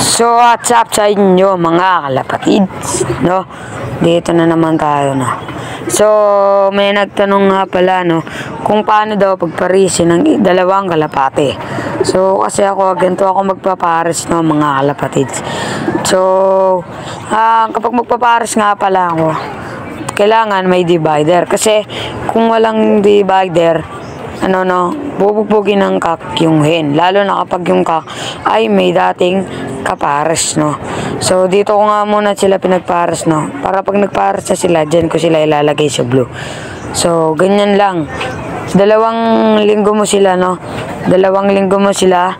So, what's up sa inyo mga kalapatids, no? Dito na naman tayo na. So, may nagtanong nga pala, no, kung paano daw pagparisin ng dalawang kalapate. So, kasi ganito ako magpapares, no, mga kalapatids. So, kapag magpapares nga pala ako, kailangan may divider. Kasi, kung walang divider, bubugbugin ng kak yung hen. Lalo na kapag yung kak ay may dating kapares, no. So, dito ko nga muna sila pinagpares, no. Para pag nagpares na sila, dyan ko sila ilalagay sa blue. So, ganyan lang. 2 linggo mo sila, no. 2 linggo mo sila.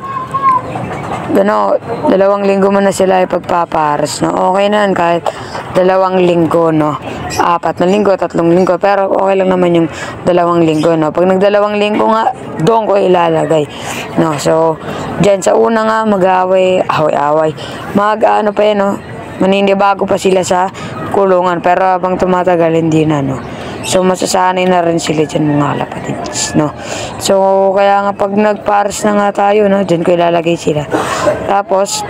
2 linggo mo na sila ipagpapares, no. Okay na yan kahit 2 linggo, no. 4 na linggo, 3 linggo. Pero okay lang naman yung 2 linggo, no. Pag nag 2 linggo nga, doon ko ilalagay, no. So, dyan sa una nga, mag-away. Mag-ano pa yan, no. Maninibago pa sila sa kulungan. Pero habang tumatagal, hindi na, no. So, masasanay na rin sila dyan mga kalapatids, no. So, kaya nga pag nagpares na nga tayo, no, dyan ko ilalagay sila. Tapos,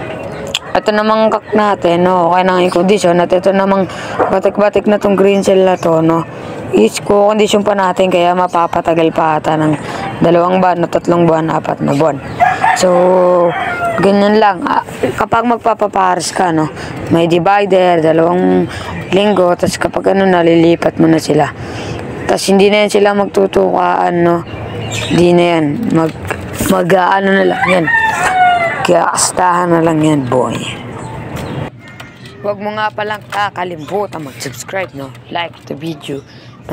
ito namang kak natin, no, okay na yung kondisyon at ito namang batik-batik na tong green cell na to, no, is kondisyon pa natin kaya mapapatagal pa ata ng 2 buwan, 3 buwan, 4 na buwan. So, ganyan lang. Kapag magpapapares ka, no, may divider, 2 linggo, tapos kapag nalilipat mo na sila. Tapos hindi na yan sila magtutukaan, no, hindi na yan, mag-ano na lang yan. Kaya kastahan na lang yan, boy. Huwag mo nga palang kakalimutan mag-subscribe, no? Like the video.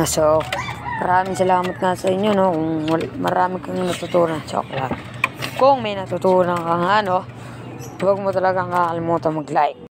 So, maraming salamat nga sa inyo, no? Kung marami kang natutunan, chocolate. Kung may natutunan kang huwag mo talagang kakalimutan mag-like.